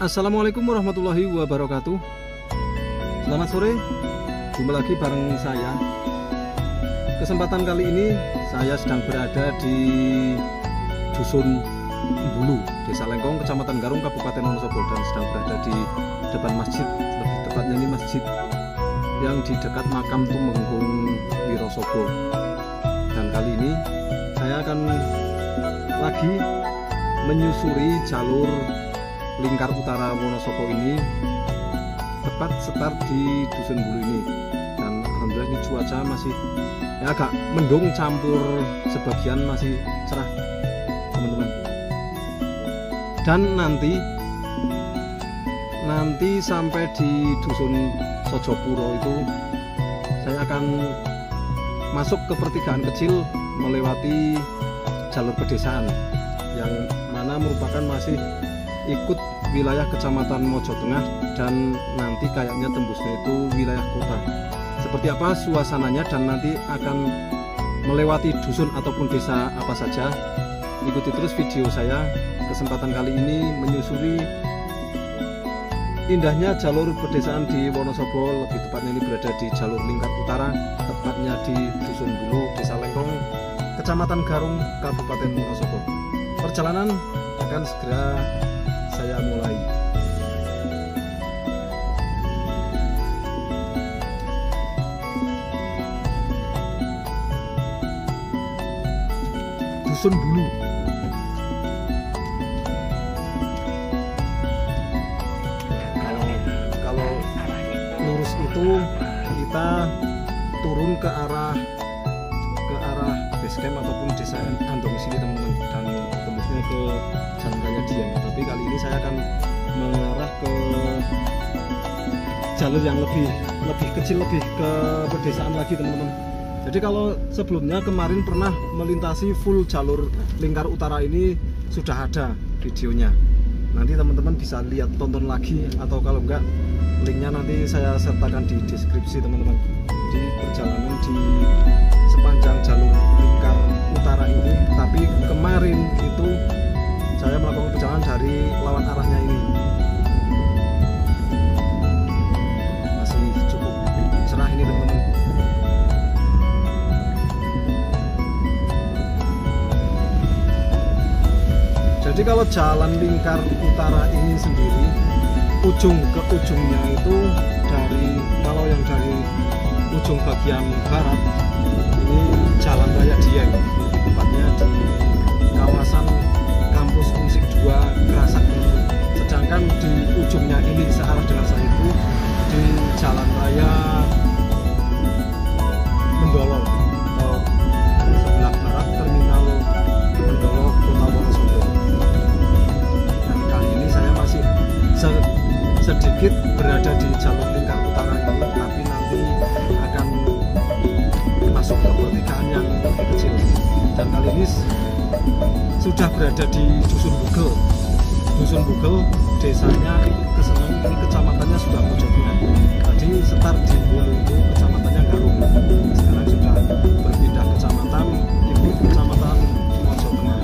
Assalamualaikum warahmatullahi wabarakatuh. Selamat sore, jumpa lagi bareng saya. Kesempatan kali ini saya sedang berada di Dusun Bulu, Desa Lengkong, Kecamatan Garung, Kabupaten Wonosobo, dan sedang berada di depan masjid, lebih tepatnya ini masjid yang di dekat makam Tumenggung Wirosobo. Dan kali ini saya akan lagi menyusuri jalur lingkar utara Wonosobo ini, tepat start di Dusun Bulu ini. Dan alhamdulillah ini cuaca masih agak mendung campur sebagian masih cerah, teman-teman. Dan nanti sampai di Dusun Sojopuro itu saya akan masuk ke pertigaan kecil melewati jalur pedesaan yang mana merupakan masih ikut wilayah Kecamatan Mojo Tengah, dan nanti kayaknya tembusnya itu wilayah kota. Seperti apa suasananya dan nanti akan melewati dusun ataupun desa apa saja, ikuti terus video saya. Kesempatan kali ini menyusuri indahnya jalur pedesaan di Wonosobo, lebih tepatnya ini berada di jalur lingkar utara, tepatnya di Dusun Bulu, Desa Lengkong, Kecamatan Garung, Kabupaten Wonosobo. Perjalanan akan segera saya mulai. Dusun Bulu. Kalau lurus itu kita turun ke arah base camp ataupun desa Andong sini, teman-teman, dan tembusnya ke Jalan Raya Dieng. Tapi kali ini saya akan mengarah ke jalur yang lebih kecil, lebih ke pedesaan lagi, teman-teman. Jadi kalau sebelumnya kemarin pernah melintasi full jalur lingkar utara ini, sudah ada videonya. Nanti teman-teman bisa lihat, tonton lagi, atau kalau enggak linknya nanti saya sertakan di deskripsi, teman-teman. Jadi perjalanan di sepanjang jalur lingkar utara ini, tapi kemarin itu saya melakukan perjalanan dari lawan arahnya ini. Masih cukup cerah ini, teman-teman. Jadi kalau jalan lingkar utara ini sendiri, ujung ke ujungnya itu kalau yang dari ujung bagian barat ini Jalan Raya Dieng, tepatnya di kawasan Kampus Unsik 2 Kerasak. Sedangkan di ujungnya ini searah dengan saya itu di Jalan Raya Mendolo, atau sebelah barat terminal Mendolo, Kota Wonosobo. Dan kali ini saya masih sedikit berada di jalur lingkar utara ini, tapi nanti akan masuk ke pertigaan yang lebih kecil. Dan kali ini sudah berada di Dusun Bugel. Dusun Bugel, desanya Keseneng, ini kecamatannya sudah Mojo Tengah. Tadi start di Bulu itu kecamatannya Garung. Sekarang sudah berpindah kecamatan, ikut kecamatan Mojo Tengah.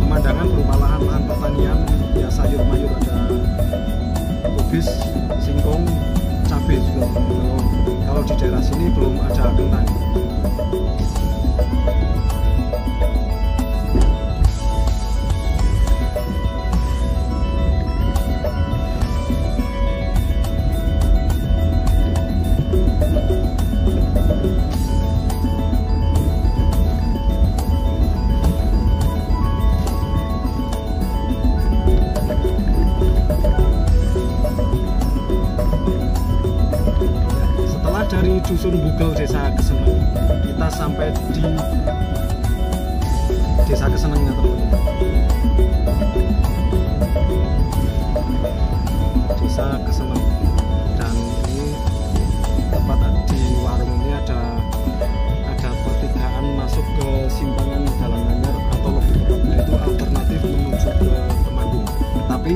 Pemandangan berupa lahan-lahan pertanian, ya sayur mayur, ada kubis, singkong, cabai juga. Kalau di daerah sini belum ada kentang. Dari Dusun Bugel, Desa Keseneng, kita sampai di Desa Kesenengnya, teman-teman. Desa Keseneng. Dan ini tepat di warung ini ada pertigaan masuk ke simpangan Jalan Anyar, atau lebih tepatnya itu alternatif menuju ke Temanggung. Tapi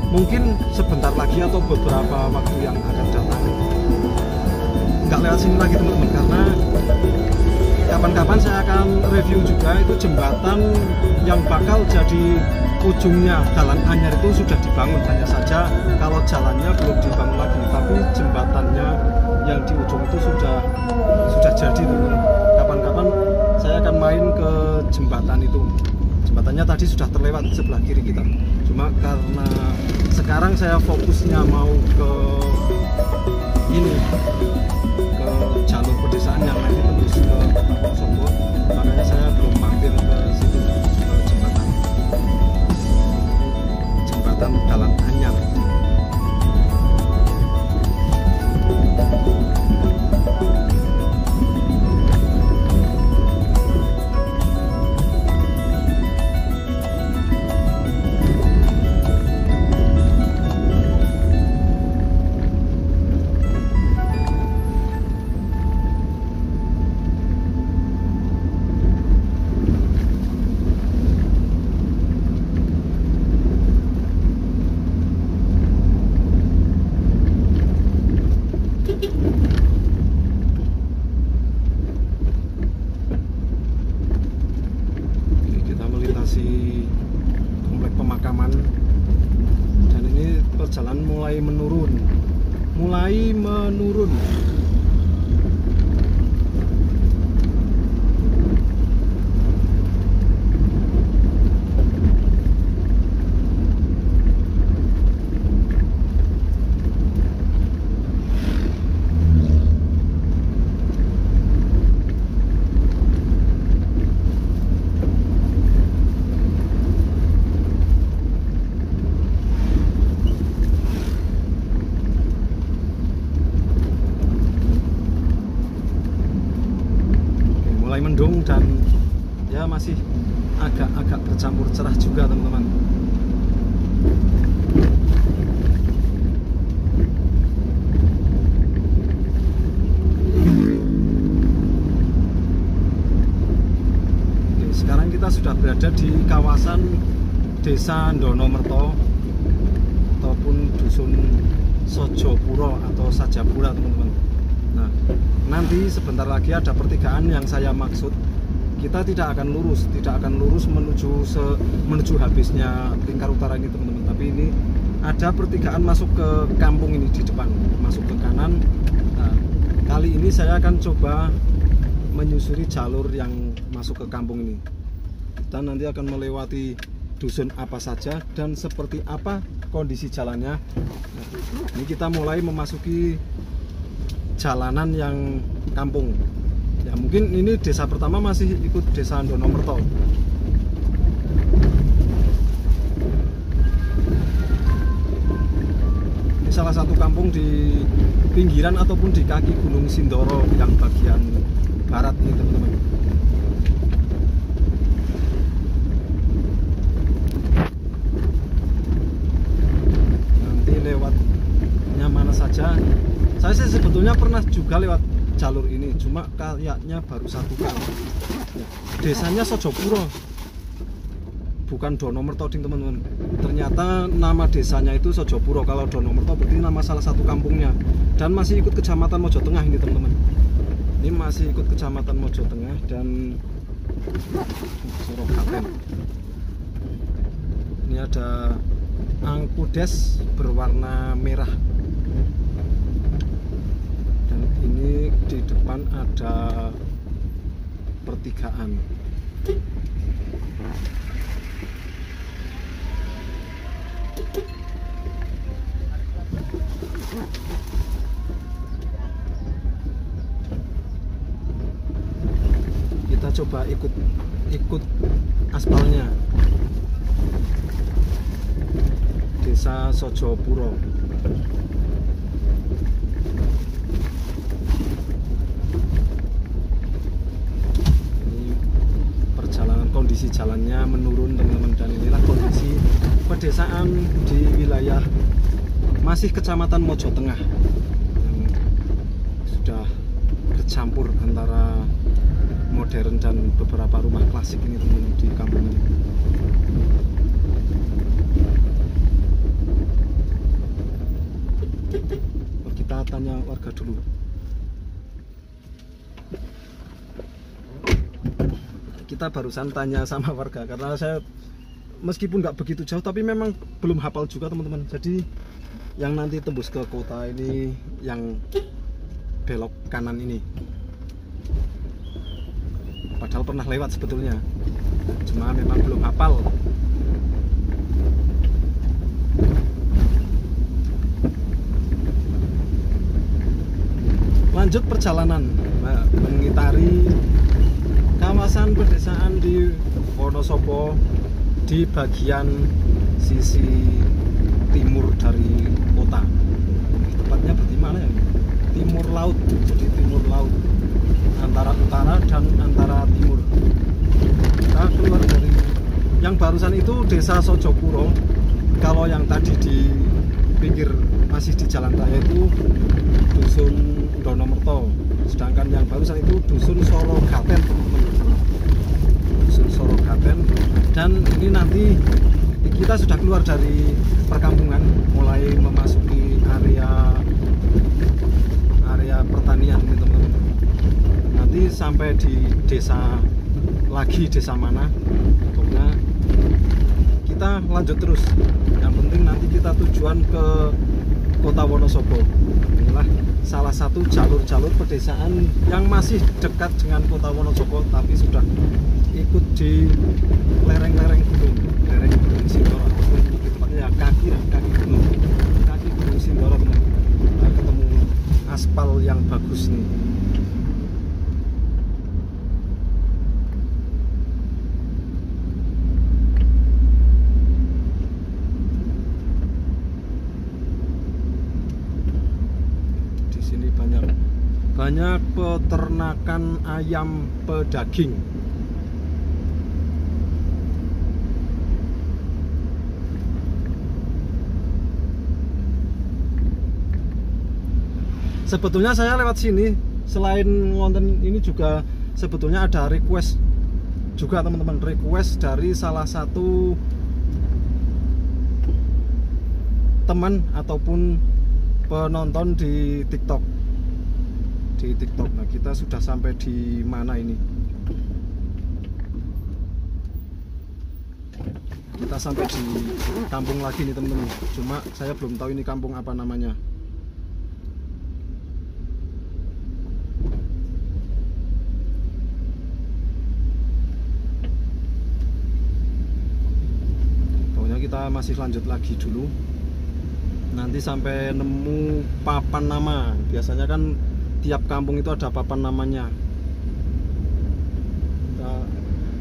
mungkin sebentar lagi atau beberapa waktu yang akan datang nggak lewat sini lagi, teman-teman, karena kapan-kapan saya akan review juga itu jembatan yang bakal jadi ujungnya jalan anyar itu sudah dibangun. Hanya saja kalau jalannya belum dibangun lagi, tapi jembatannya yang di ujung itu sudah jadi teman-teman. Kapan-kapan saya akan main ke jembatan itu. Jembatannya tadi sudah terlewat sebelah kiri kita. Cuma karena sekarang saya fokusnya mau ke ini, ke jalur pedesaan yang nanti tembus ke Wonosobo, makanya saya belum mampir ke situ, ke jembatan Dalan Anyar. Komplek pemakaman, dan ini perjalanan mulai menurun. Mulai mendung dan ya masih agak bercampur cerah juga teman-teman. Sekarang kita sudah berada di kawasan Desa Ndonomerto ataupun Dusun Sojopuro atau Sajapura teman-teman. Nah, nanti sebentar lagi ada pertigaan yang saya maksud. Kita tidak akan lurus menuju habisnya Lingkar Utara ini teman-teman. Tapi ini ada pertigaan masuk ke kampung ini di depan, masuk ke kanan. Nah, kali ini saya akan coba menyusuri jalur yang masuk ke kampung ini. Kita nanti akan melewati dusun apa saja dan seperti apa kondisi jalannya. Nah, ini kita mulai memasuki jalanan yang kampung. Ya mungkin ini desa pertama masih ikut Desa Ndonomerto. Ini salah satu kampung di pinggiran ataupun di kaki Gunung Sindoro yang bagian barat ini teman-teman. Nanti lewatnya mana saja. Saya sih sebetulnya pernah juga lewat jalur ini, cuma kayaknya baru satu kali. Ya, desanya Sojopuro, bukan Ndonomerto teman-teman. Ternyata nama desanya itu Sojopuro. Kalau Ndonomerto berarti nama salah satu kampungnya. Dan masih ikut Kecamatan Mojo Tengah ini teman-teman. Ini masih ikut Kecamatan Mojo Tengah dan Sorokaten. Ini ada angkudes berwarna merah. Ini di depan ada pertigaan. Kita coba ikut aspalnya. Desa Sojopuro. Kondisi jalannya menurun teman-teman, dan inilah kondisi pedesaan di wilayah masih Kecamatan Mojo Tengah yang sudah bercampur antara modern dan beberapa rumah klasik ini teman-teman di kampung ini. Kita tanya warga dulu. kita barusan tanya sama warga, karena saya meskipun nggak begitu jauh tapi memang belum hafal juga teman-teman. Jadi yang nanti tembus ke kota ini yang belok kanan ini, padahal pernah lewat sebetulnya, cuma memang belum hafal. Lanjut perjalanan mengitari kawasan pedesaan di Wonosobo di bagian sisi timur dari kota. Tepatnya berarti mana ya? Timur laut, jadi timur laut antara utara dan antara timur. Kita keluar dari yang barusan itu desa Sojopuro. Kalau yang tadi di pinggir masih di jalan raya itu dusun Donomerto, sedangkan yang barusan itu dusun Sorogaten teman-teman. Dusun Sorogaten. Dan ini nanti kita sudah keluar dari perkampungan, mulai memasuki area pertanian ini teman-teman. Nanti sampai di desa mana, pokoknya kita lanjut terus. Yang penting nanti kita tujuan ke kota Wonosobo. Inilah salah satu jalur-jalur pedesaan yang masih dekat dengan kota Wonosobo, tapi sudah ikut di lereng-lereng gunung Sindoro, ataupun tepatnya ya kaki gunung Sindoro teman. Nah, ketemu aspal yang bagus nih. Di sini banyak peternakan ayam pedaging. Sebetulnya saya lewat sini selain nonton ini juga sebetulnya ada request juga teman-teman, request dari salah satu teman ataupun penonton di TikTok. Nah, kita sudah sampai di mana ini? Kita sampai di kampung lagi nih teman-teman. Cuma saya belum tahu ini kampung apa namanya. Kita masih lanjut lagi dulu, nanti sampai nemu papan nama. Biasanya kan tiap kampung itu ada papan namanya.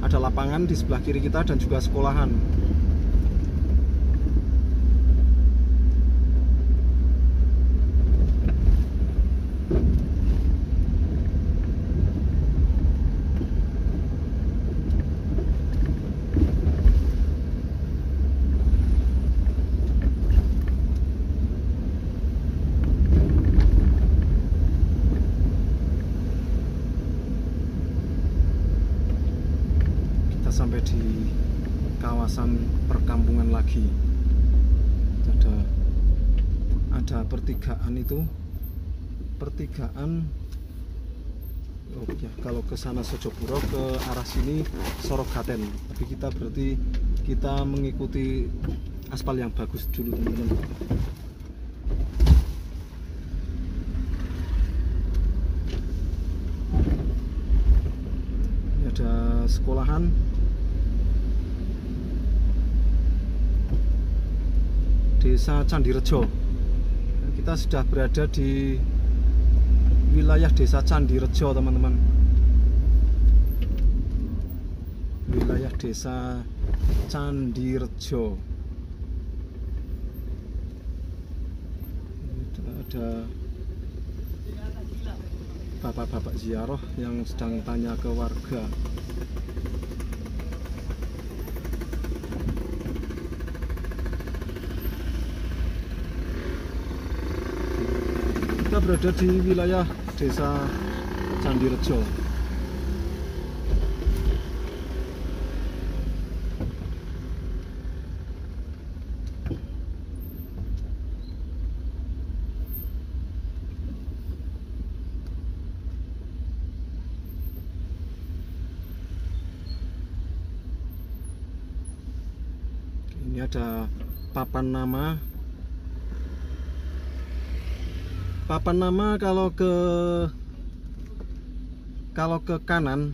Ada lapangan di sebelah kiri kita dan juga sekolahan. Sampai di kawasan perkampungan lagi. Ada pertigaan itu, oh ya, kalau ke sana Sojopuro, ke arah sini Sorogaten. Tapi kita berarti kita mengikuti aspal yang bagus dulu teman-teman. Ini ada sekolahan. Desa Candirejo. Kita sudah berada di wilayah desa Candirejo teman-teman. Wilayah desa Candirejo. Ada bapak-bapak ziarah yang sedang tanya ke warga. Kita berada di wilayah desa Candirejo. Ini ada papan nama. Papan nama kalau ke kanan,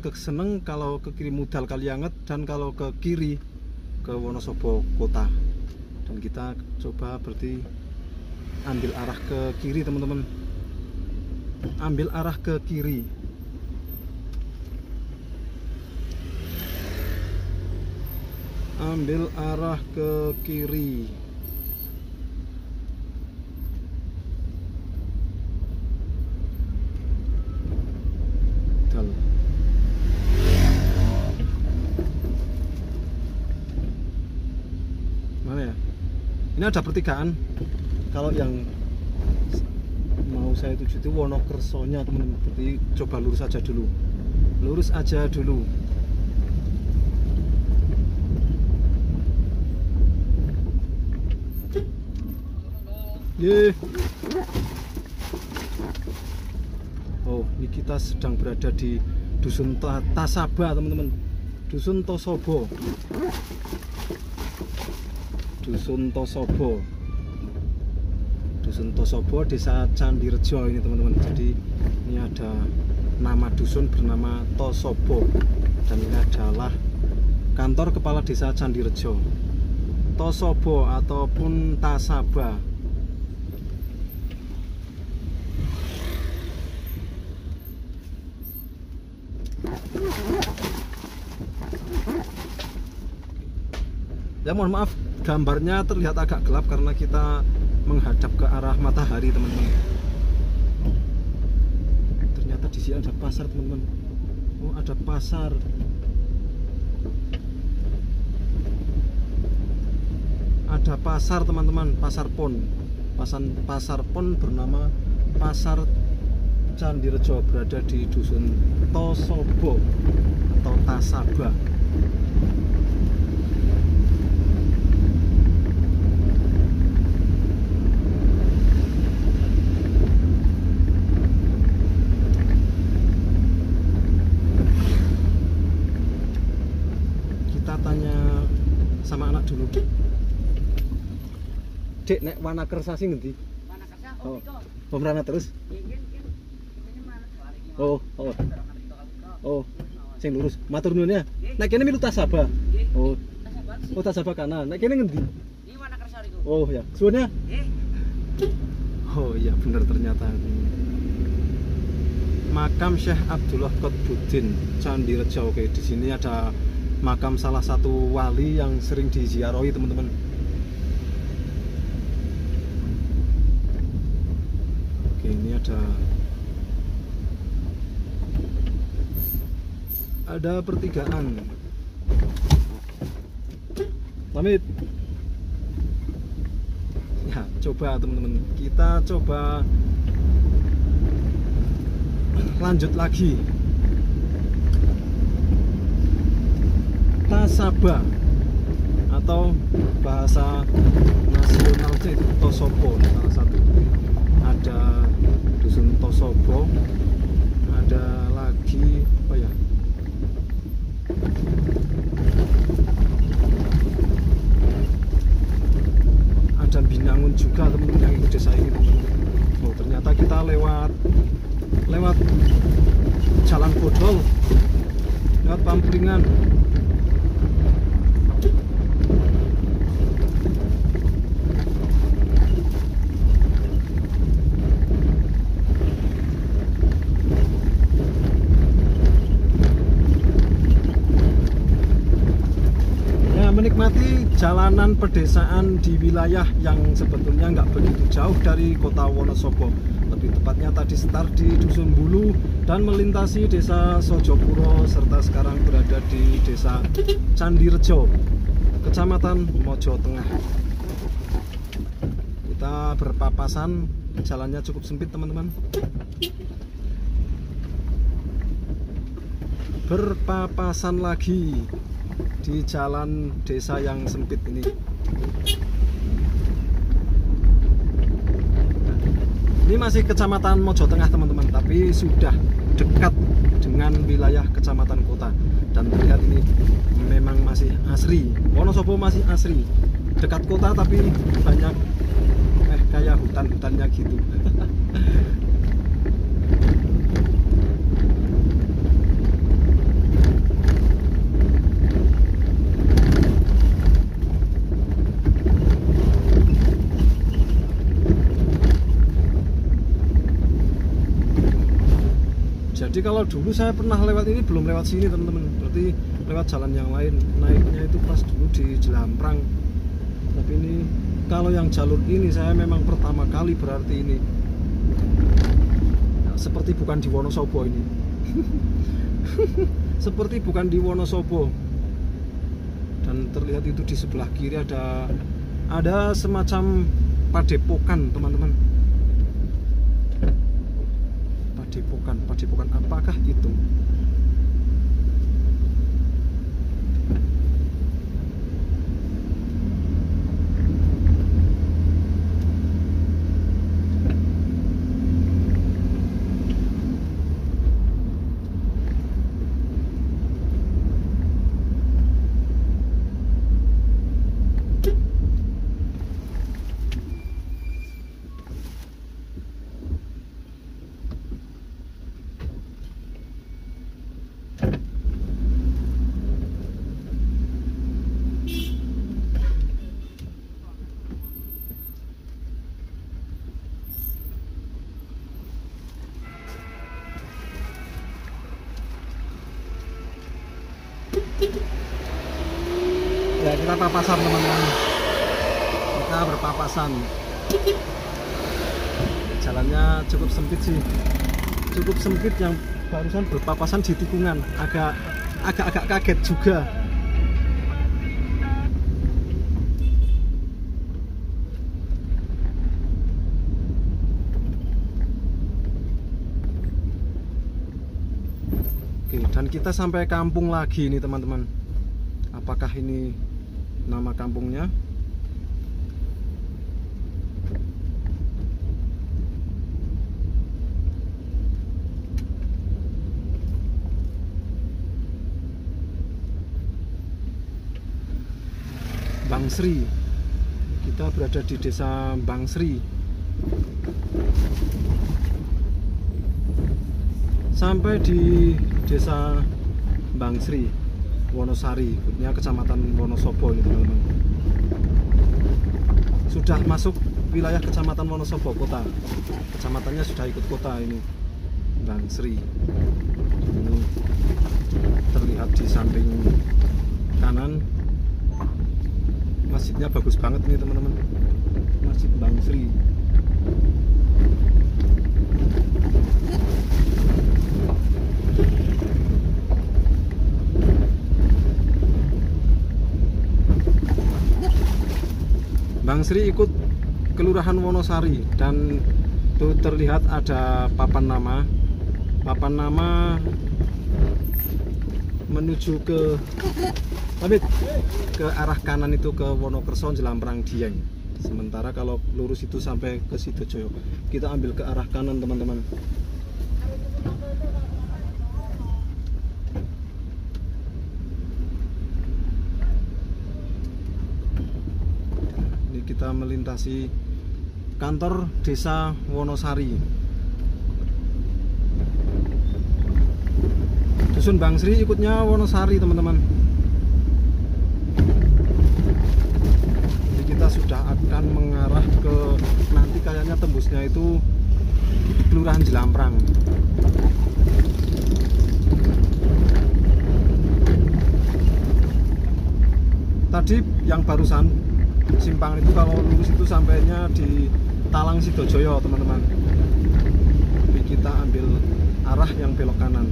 ke Seneng, kalau ke kiri Mudal Kalianget, dan kalau ke kiri ke Wonosobo kota. Dan kita coba berarti ambil arah ke kiri, teman-teman. Ambil arah ke kiri. Ambil arah ke kiri. Mana ya? Ini ada pertigaan. Kalau yang mau saya tuju itu Wonokersonya, teman-teman. Berarti coba lurus aja dulu. Lurus aja dulu. Ye. Oh, ini kita sedang berada di Dusun Tasaba, teman-teman. Dusun Tosobo. Dusun Tosobo. Dusun Tosobo, Desa Candirejo ini, teman-teman. Jadi ini ada nama dusun bernama Tosobo, dan ini adalah kantor kepala Desa Candirejo. Tosobo ataupun Tasaba. Ya, mohon maaf gambarnya terlihat agak gelap karena kita menghadap ke arah matahari, teman-teman. Ternyata di sini ada pasar, teman-teman. Oh, ada pasar. Ada pasar, teman-teman. Pasar Pon. Pasar Pon bernama Pasar Candirejo, berada di Dusun Tosobo atau Tasaba. Kita tanya sama anak dulu. Dek, nek Wonokerso sing ngendi? Oh, pemerana terus. Oh, sing lurus. Matur nuwun ya. Nek kene milu Tasaba. Oh. Oh, Tasaba kanan. Nek kene ngendi? Ini Wonokerso iku. Oh ya. Suwun ya. Nggih. Oh iya, benar ternyata. Makam Syekh Abdullah Qutbuddin Candirejo. Oke, di sini ada makam salah satu wali yang sering diziarahi, teman-teman. Oke, ini ada pertigaan. Pamit. Ya, coba teman-teman, kita coba lanjut lagi. Tasaba atau bahasa nasionalnya itu Tosobo, salah satu. Ada Dusun Tosobo, ada lagi apa ya? Ada Binangun juga, teman-teman, yang ikut desa ini, teman-teman. Oh, ternyata kita lewat Jalan Bodol, lewat Pamplingan. Menikmati jalanan pedesaan di wilayah yang sebetulnya nggak begitu jauh dari kota Wonosobo. Lebih tepatnya tadi start di Dusun Bulu dan melintasi Desa Sojopuro, serta sekarang berada di Desa Candirejo, Kecamatan Mojo Tengah. Kita berpapasan, jalannya cukup sempit, teman-teman. Berpapasan lagi di jalan desa yang sempit ini. Ini masih Kecamatan Mojo Tengah, teman-teman, tapi sudah dekat dengan wilayah kecamatan kota. Dan terlihat ini memang masih asri, Wonosobo masih asri, dekat kota tapi banyak kayak hutan-hutannya gitu. Jadi kalau dulu saya pernah lewat ini, belum lewat sini teman-teman, berarti lewat jalan yang lain. Naiknya itu pas dulu di Jelamprang. Tapi ini kalau yang jalur ini saya memang pertama kali, berarti ini seperti bukan di Wonosobo ini. Seperti bukan di Wonosobo. Dan terlihat itu di sebelah kiri ada semacam padepokan teman-teman. Padepokan apakah itu? Ya, kita papasan teman-teman, kita berpapasan. Jalannya cukup sempit sih, cukup sempit. Yang barusan berpapasan di tikungan agak kaget juga. Oke, dan kita sampai kampung lagi nih teman-teman. Apakah ini nama kampungnya? Bangsri. Kita berada di desa Bangsri. Sampai di desa Bangsri, Wonosari, kecamatan Wonosobo ini teman-teman. Sudah masuk wilayah kecamatan Wonosobo kota. Kecamatannya sudah ikut kota ini, Bangsri. Ini terlihat di samping kanan. Masjidnya bagus banget nih teman-teman. Masjid Bangsri. Bangsri ikut Kelurahan Wonosari, dan itu terlihat ada papan nama menuju ke arah kanan itu ke Wonokerso, Jelamprang, Dieng. Sementara kalau lurus itu sampai ke Sidojoyo. Kita ambil ke arah kanan teman-teman. Kita melintasi kantor desa Wonosari. Dusun Bangsri ikutnya Wonosari teman-teman. Jadi kita sudah akan mengarah ke, nanti kayaknya tembusnya itu Kelurahan Jelamprang. Tadi yang barusan simpang itu kalau lurus itu sampainya di Talang Sidojoyo teman-teman. Jadi kita ambil arah yang belok kanan.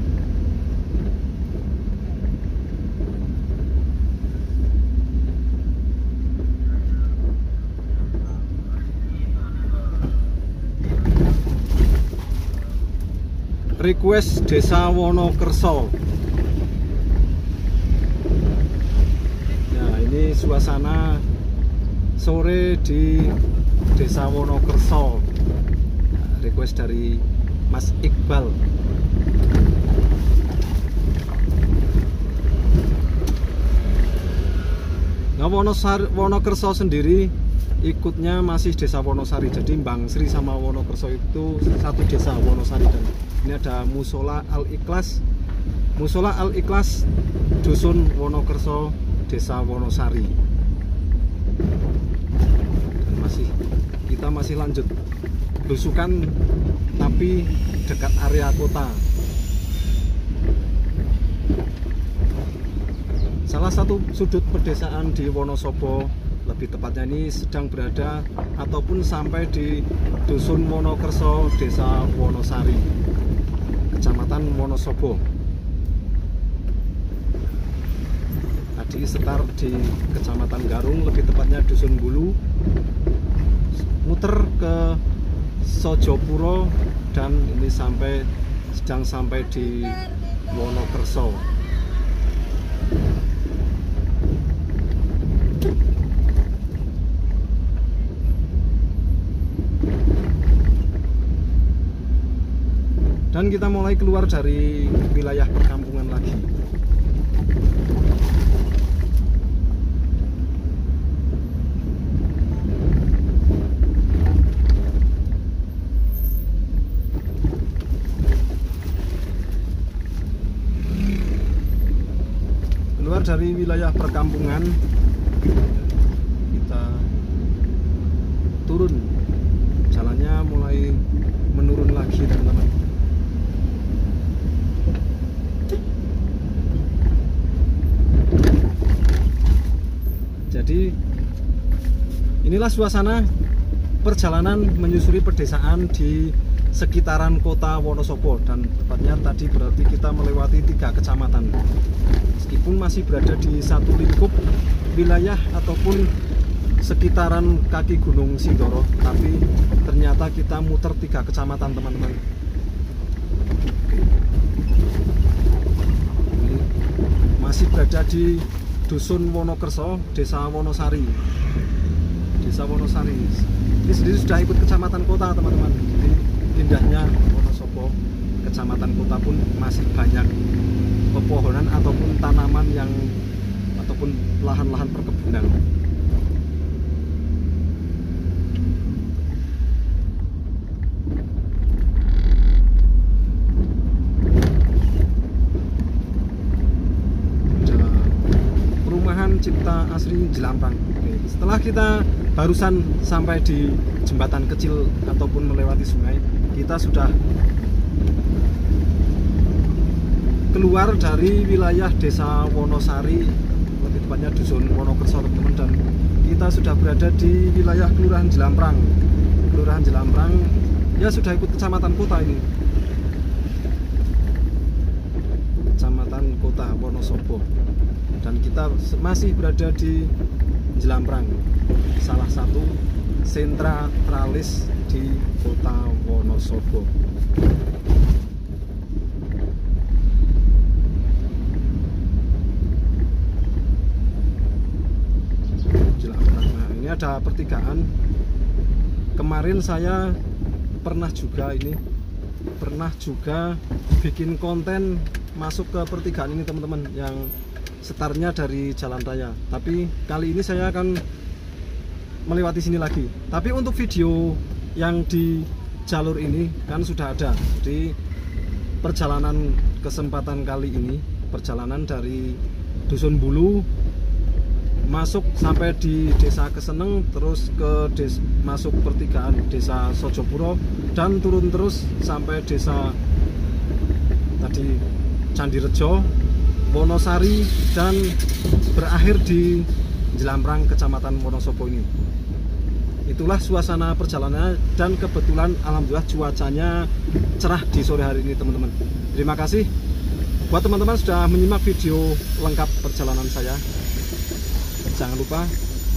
Request Desa Wonokerso. Nah, ini suasana sore di Desa Wonokerso. Request dari Mas Iqbal. Nah, Wonokerso sendiri ikutnya masih desa Wonosari. Jadi Mbang Sri sama Wonokerso itu satu desa Wonosari. Dan ini ada Musola Al-Ikhlas, Musola Al-Ikhlas Dusun Wonokerso, desa Wonosari. Dan kita masih lanjut belusukan, tapi dekat area kota. Salah satu sudut pedesaan di Wonosobo, lebih tepatnya ini sedang berada ataupun sampai di Dusun Wonokerso, desa Wonosari, kecamatan Wonosobo. Tadi setar di kecamatan Garung, lebih tepatnya Dusun Bulu, muter ke Sojopuro, dan ini sedang sampai di Wonokerso. Dan kita mulai keluar dari wilayah perkampungan lagi. Keluar dari wilayah perkampungan, kita turun. Jalannya mulai menurun lagi, teman-teman. Jadi inilah suasana perjalanan menyusuri pedesaan di sekitaran kota Wonosobo, dan tepatnya tadi berarti kita melewati 3 kecamatan. Meskipun masih berada di satu lingkup wilayah ataupun sekitaran kaki Gunung Sindoro, tapi ternyata kita muter 3 kecamatan, teman-teman. Ini masih berada di Dusun Wonokerso, desa Wonosari. Desa Wonosari ini sendiri sudah ikut kecamatan kota, teman-teman. Jadi pindahnya Wonosobo, kecamatan kota pun masih banyak pepohonan ataupun tanaman ataupun lahan-lahan perkebunan. Cipta Asri Jelampang. Oke. Setelah kita barusan sampai di jembatan kecil ataupun melewati sungai, kita sudah keluar dari wilayah desa Wonosari, lebih tepatnya Dusun Wonokerso, teman-teman, dan kita sudah berada di wilayah Kelurahan Jelamprang. Kelurahan Jelamprang ya sudah ikut kecamatan kota ini. Kecamatan kota Wonosobo. Dan kita masih berada di Jelamprang, salah satu sentra tralis di kota Wonosobo. Jelamprang. Nah, ini ada pertigaan. Kemarin saya pernah juga bikin konten masuk ke pertigaan ini, teman-teman, yang setarnya dari jalan raya. Tapi kali ini saya akan melewati sini lagi. Tapi untuk video yang di jalur ini kan sudah ada. Jadi perjalanan kesempatan kali ini, perjalanan dari Dusun Bulu masuk sampai di Desa Keseneng, terus masuk pertigaan Desa Sojopuro, dan turun terus sampai desa tadi Candirejo, Wonosari, dan berakhir di Jelamprang, kecamatan Wonosobo ini. Itulah suasana perjalanan, dan kebetulan alhamdulillah cuacanya cerah di sore hari ini, teman-teman. Terima kasih buat teman-teman sudah menyimak video lengkap perjalanan saya. Jangan lupa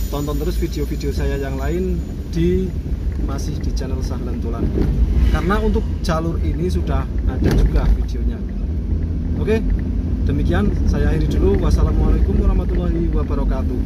tonton terus video-video saya yang lain masih di channel Sahlan Dolan, karena untuk jalur ini sudah ada juga videonya. Oke, demikian saya akhiri dulu. Wassalamualaikum warahmatullahi wabarakatuh.